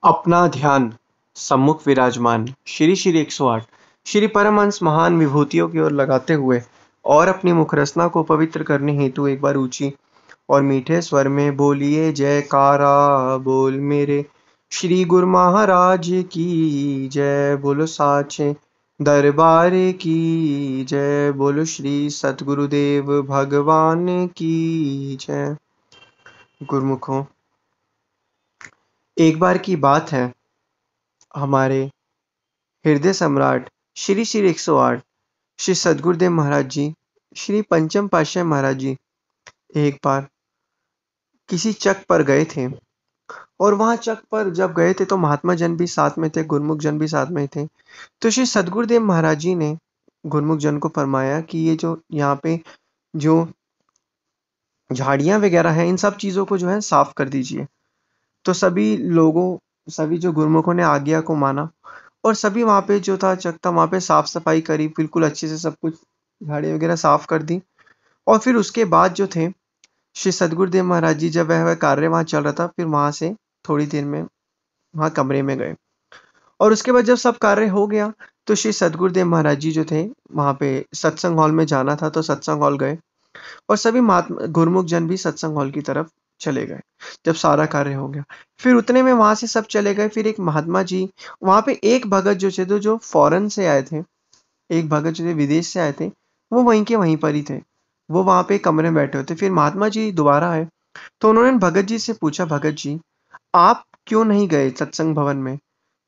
अपना ध्यान सम्मुख विराजमान श्री श्री 108 श्री परमहंस महान विभूतियों की ओर लगाते हुए और अपनी मुखरसना को पवित्र करने हेतु एक बार ऊंची और मीठे स्वर में बोलिए जयकारा बोल मेरे श्री गुरु महाराज की जय। बोलो साचे दरबार की जय। बोलो श्री सतगुरुदेव भगवान की जय। गुरुमुखों, एक बार की बात है, हमारे हृदय सम्राट श्री श्री 108 श्री सद्गुरुदेव महाराज जी, श्री पंचम पातशाह महाराज जी एक बार किसी चक पर गए थे। और वहां चक पर जब गए थे तो महात्मा जन भी साथ में थे, गुरमुख जन भी साथ में थे। तो श्री सद्गुरुदेव महाराज जी ने गुरमुख जन को फरमाया कि ये जो यहाँ पे जो झाड़ियां वगैरह हैं, इन सब चीजों को जो है साफ कर दीजिए। तो सभी जो गुरमुखों ने आज्ञा को माना और सभी वहां पे जो था चक था, वहां पे साफ सफाई करी, बिल्कुल अच्छे से सब कुछ झाड़ी वगैरह साफ कर दी। और फिर उसके बाद जो थे श्री सद्गुरुदेव महाराज जी, जब वह कार्य वहां चल रहा था, फिर वहां से थोड़ी देर में वहां कमरे में गए। और उसके बाद जब सब कार्य हो गया तो श्री सद्गुरुदेव महाराज जी जो थे, वहां पे सत्संग हॉल में जाना था तो सत्संग हॉल गए और सभी महात्मा गुरमुख जन भी सत्संग हॉल की तरफ चले गए। जब सारा कार्य हो गया फिर उतने में वहां से सब चले गए। फिर एक महात्मा जी, वहां पे एक भगत जो थे, जो फॉरेन से आए थे, एक भगत जो थे विदेश से आए थे, वो वहीं के वहीं पर ही थे। वो वहां पे कमरे में बैठे होते। फिर महात्मा जी दोबारा आए तो उन्होंने भगत जी से पूछा, भगत जी आप क्यों नहीं गए सत्संग भवन में?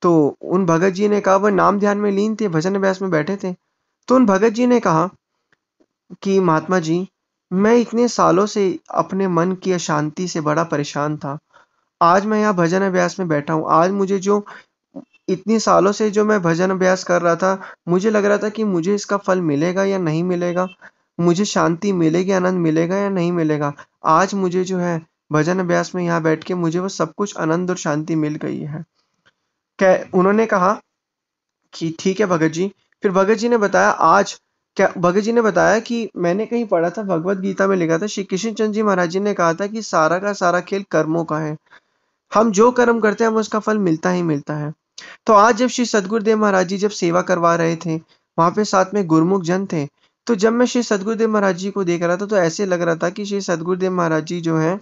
तो उन भगत जी ने कहा, वह नाम ध्यान में लीन थे, भजन अभ्यास में बैठे थे। तो उन भगत जी ने कहा कि महात्मा जी, मैं इतने सालों से अपने मन की अशांति से बड़ा परेशान था। आज मैं यहाँ भजन अभ्यास में बैठा हूँ। आज मुझे जो इतने सालों से जो मैं भजन अभ्यास कर रहा था, मुझे लग रहा था कि मुझे इसका फल मिलेगा या नहीं मिलेगा, मुझे शांति मिलेगी, आनंद मिलेगा या नहीं मिलेगा। आज मुझे जो है भजन अभ्यास में यहाँ बैठ के मुझे वो सब कुछ आनंद और शांति मिल गई है। उन्होंने कहा कि ठीक है भगत जी। फिर भगत जी ने बताया, भगत जी ने बताया कि मैंने कहीं पढ़ा था, भगवत गीता में लिखा था, श्री कृष्ण चंद्र जी महाराज जी ने कहा था कि सारा का सारा खेल कर्मों का है। हम जो कर्म करते हैं हमें उसका फल मिलता ही मिलता है। तो आज जब श्री सद्गुरुदेव महाराज जी जब सेवा करवा रहे थे, वहां पे साथ में गुरमुख जन थे। तो जब मैं श्री सद्गुरुदेव महाराज जी को देख रहा था तो ऐसे लग रहा था कि श्री सद्गुरुदेव महाराज जी जो है,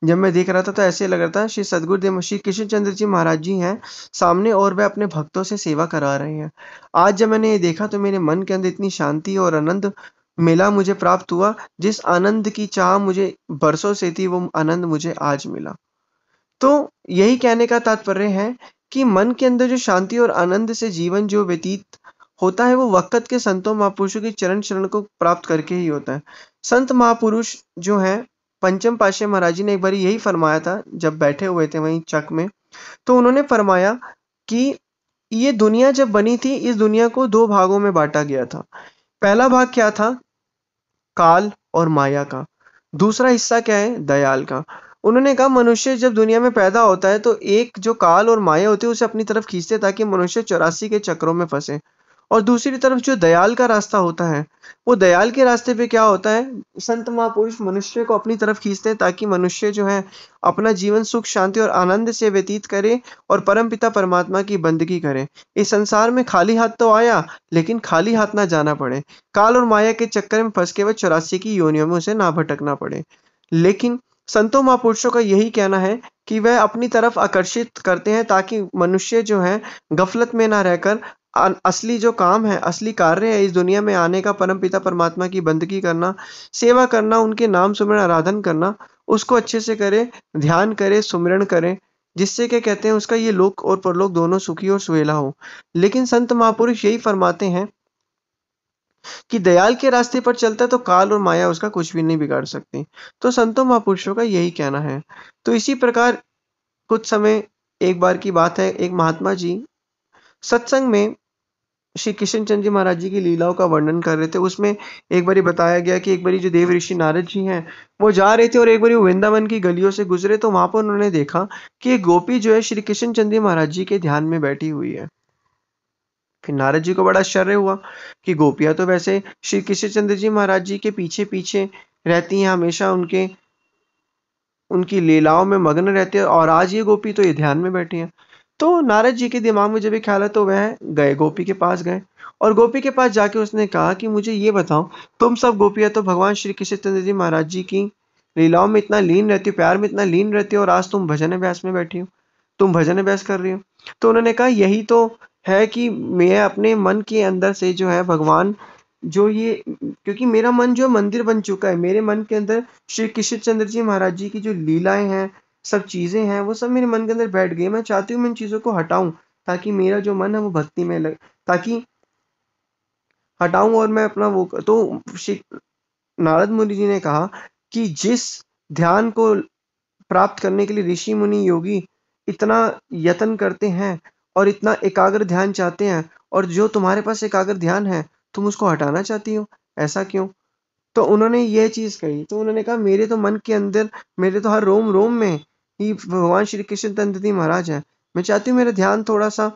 जब मैं देख रहा था तो ऐसे लग रहा था श्री सद्गुरुदेव श्री कृष्ण चंद्र जी महाराज जी हैं सामने और वह अपने भक्तों से सेवा करा रहे हैं। आज जब मैंने ये देखा तो मेरे मन के अंदर इतनी शांति और आनंद मिला, मुझे प्राप्त हुआ। जिस आनंद की चाह मुझे बरसों से थी, वो आनंद मुझे आज मिला। तो यही कहने का तात्पर्य है कि मन के अंदर जो शांति और आनंद से जीवन जो व्यतीत होता है, वो वक्त के संतों महापुरुषों की चरण शरण को प्राप्त करके ही होता है। संत महापुरुष जो हैं, पंचम पातशाह महाराज जी ने एक बार यही फरमाया था जब बैठे हुए थे वहीं चक में। तो उन्होंने फरमाया कि ये दुनिया जब बनी थी, इस दुनिया को दो भागों में बांटा गया था। पहला भाग क्या था? काल और माया का। दूसरा हिस्सा क्या है? दयाल का। उन्होंने कहा मनुष्य जब दुनिया में पैदा होता है तो एक जो काल और माया होती है उसे अपनी तरफ खींचते ताकि मनुष्य 84 के चक्रों में फंसे। और दूसरी तरफ जो दयाल का रास्ता होता है, वो दयाल के रास्ते पे क्या होता है? संत महापुरुष मनुष्य को अपनी तरफ खींचते हैं ताकि मनुष्य जो है अपना जीवन सुख शांति और आनंद से व्यतीत करे और परमपिता परमात्मा की बंदगी करे। इस संसार में खाली हाथ तो आया, लेकिन खाली हाथ ना जाना पड़े। काल और माया के चक्कर में फंस के वह 84 की योनियों में उसे ना भटकना पड़े। लेकिन संतों महापुरुषों का यही कहना है कि वह अपनी तरफ आकर्षित करते हैं ताकि मनुष्य जो है गफलत में ना रहकर असली जो काम है, असली कार्य है इस दुनिया में आने का, परमपिता परमात्मा की बंदगी करना, सेवा करना, उनके नाम सुमिरन आराधन करना, उसको अच्छे से करे, ध्यान करे, सुमिरन करे, जिससे क्या कहते हैं उसका ये लोक और परलोक दोनों सुखी और सुहेला हो। लेकिन संत महापुरुष यही फरमाते हैं कि दयाल के रास्ते पर चलता है तो काल और माया उसका कुछ भी नहीं बिगाड़ सकती। तो संतों महापुरुषों का यही कहना है। तो इसी प्रकार कुछ समय एक बार की बात है, एक महात्मा जी सत्संग में श्री कृष्ण चंद्र जी महाराज जी की लीलाओं का वर्णन कर रहे थे। उसमें एक बारी बताया गया कि एक बारी जो देव ऋषि नारद जी हैं, वो जा रहे थे और एक बारी वो वृंदावन की गलियों से गुजरे तो वहां पर उन्होंने देखा कि एक गोपी जो है श्री कृष्ण चंद्र जी महाराज जी के ध्यान में बैठी हुई है। फिर नारद जी को बड़ा आश्चर्य हुआ कि गोपियां तो वैसे श्री कृष्ण चंद्र जी महाराज जी के पीछे पीछे रहती हैं, हमेशा उनके उनकी लीलाओं में मग्न रहते हैं और आज ये गोपी तो ये ध्यान में बैठी है। तो नारद जी के दिमाग में जब ये ख्याल है तो वह गए, गोपी के पास गए और गोपी के पास जाके उसने कहा कि मुझे ये बताओ, तुम सब गोपियां तो भगवान श्री कृष्णचंद्र जी महाराज जी की लीलाओं में इतना लीन रहती हो, प्यार में इतना लीन रहती हो और आज तुम भजन अभ्यास में बैठी हो, तुम भजन अभ्यास कर रही हो। तो उन्होंने कहा यही तो है कि मैं अपने मन के अंदर से जो है भगवान जो ये, क्योंकि मेरा मन जो मंदिर बन चुका है, मेरे मन के अंदर श्री कृष्णचंद्र जी महाराज जी की जो लीलाएं हैं, सब चीजें हैं, वो सब मेरे मन के अंदर बैठ गई। मैं चाहती हूँ मैं इन चीजों को हटाऊं ताकि मेरा जो मन है वो भक्ति में लगे, ताकि हटाऊं और मैं अपना वो तो श्री नारद मुनि जी ने कहा कि जिस ध्यान को प्राप्त करने के लिए ऋषि मुनि योगी इतना यत्न करते हैं और इतना एकाग्र ध्यान चाहते हैं, और जो तुम्हारे पास एकाग्र ध्यान है तुम उसको हटाना चाहती हो, ऐसा क्यों? तो उन्होंने ये चीज कही, तो उन्होंने कहा मेरे तो मन के अंदर, मेरे तो हर रोम रोम में ही भगवान श्री कृष्ण चंद्र जी महाराज है। मैं चाहती हूँ मेरा ध्यान थोड़ा सा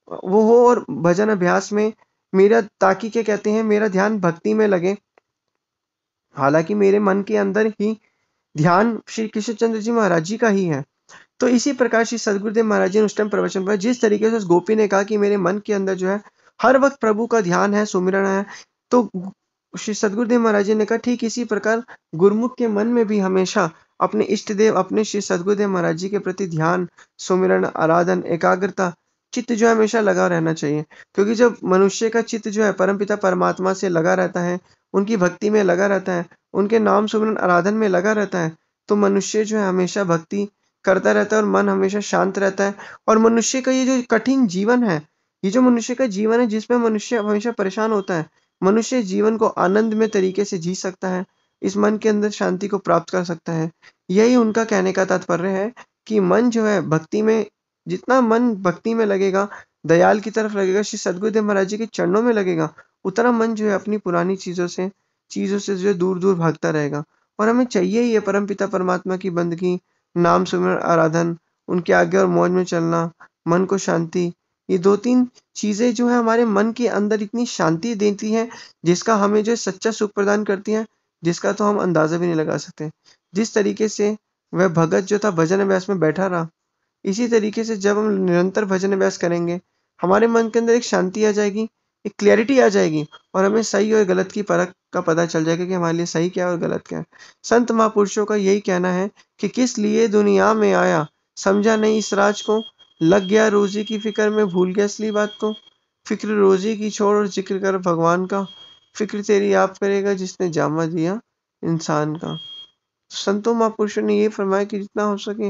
वो हो और भजन अभ्यास में मेरा, ताकि क्या कहते हैं, मेरा ध्यान भक्ति में लगे। हालांकि मेरे मन के अंदर ही ध्यान श्री कृष्णचंद्र जी महाराज जी का ही है। तो इसी प्रकार श्री सदगुरुदेव महाराज जी ने उस टाइम प्रवचन पर जिस तरीके से उस गोपी ने कहा कि मेरे मन के अंदर जो है हर वक्त प्रभु का ध्यान है, सुमिरन है, तो श्री सदगुरुदेव महाराज जी ने कहा ठीक इसी प्रकार गुरुमुख के मन में भी हमेशा अपने इष्ट देव, अपने श्री सदगुरुदेव महाराज जी के प्रति ध्यान, सुमिरन, आराधन, एकाग्रता, चित्त जो है हमेशा लगा रहना चाहिए। क्योंकि जब मनुष्य का चित्त जो है परमपिता परमात्मा से लगा रहता है, उनकी भक्ति में लगा रहता है, उनके नाम सुमिरन आराधन में लगा रहता है, तो मनुष्य जो है हमेशा भक्ति करता रहता है और मन हमेशा शांत रहता है। और मनुष्य का ये जो कठिन जीवन है, ये जो मनुष्य का जीवन है जिसमें मनुष्य हमेशा परेशान होता है, मनुष्य जीवन को आनंदमय तरीके से जी सकता है, इस मन के अंदर शांति को प्राप्त कर सकता है। यही उनका कहने का तात्पर्य है कि मन जो है भक्ति में, जितना मन भक्ति में लगेगा, दयाल की तरफ लगेगा, श्री सदगुरुदेव महाराज जी के चरणों में लगेगा, उतना मन जो है अपनी पुरानी चीजों से जो है दूर दूर भागता रहेगा। और हमें चाहिए ही है परमपिता परमात्मा की बंदगी, नाम सुमिरन आराधन, उनकी आज्ञा और मौज में चलना, मन को शांति, ये दो तीन चीजें जो है हमारे मन के अंदर इतनी शांति देती हैं, जिसका हमें जो सच्चा सुख प्रदान करती हैं, जिसका तो हम अंदाजा भी नहीं लगा सकते। जिस तरीके से वह भगत जो था भजन अभ्यास में बैठा रहा, इसी तरीके से जब हम निरंतर भजन अभ्यास करेंगे, हमारे मन के अंदर एक शांति आ जाएगी, एक क्लैरिटी आ जाएगी और हमें सही और गलत की परख का पता चल जाएगा कि हमारे लिए सही क्या है और गलत क्या है। संत महापुरुषों का यही कहना है कि किस लिए दुनिया में आया, समझा नहीं इस राज को, लग गया रोजी की फिक्र में, भूल गया असली बात को। फिक्र रोजी की छोड़ और जिक्र कर भगवान का, फिक्र तेरी आप करेगा जिसने जामा दिया इंसान का। संतों महापुरुषों ने ये फरमाया कि जितना हो सके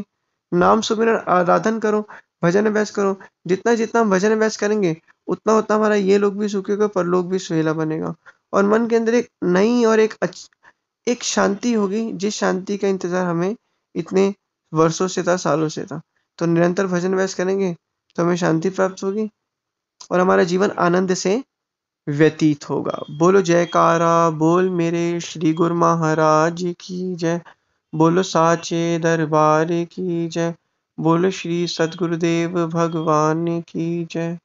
नाम सुमिरन आराधन करो, भजन अभ्यास करो। जितना जितना हम भजन अभ्यास करेंगे उतना उतना हमारा ये लोग भी सुखी होगा, परलोक भी सुहेला बनेगा और मन के अंदर एक नई और एक शांति होगी, जिस शांति का इंतजार हमें इतने वर्षों से था, सालों से था। तो निरंतर भजन अभ्यास करेंगे तो हमें शांति प्राप्त होगी और हमारा जीवन आनंद से व्यतीत होगा। बोलो जयकारा बोल मेरे श्री गुरु महाराज की जय। बोलो साचे दरबार की जय। बोलो श्री सद्गुरुदेव भगवान की जय।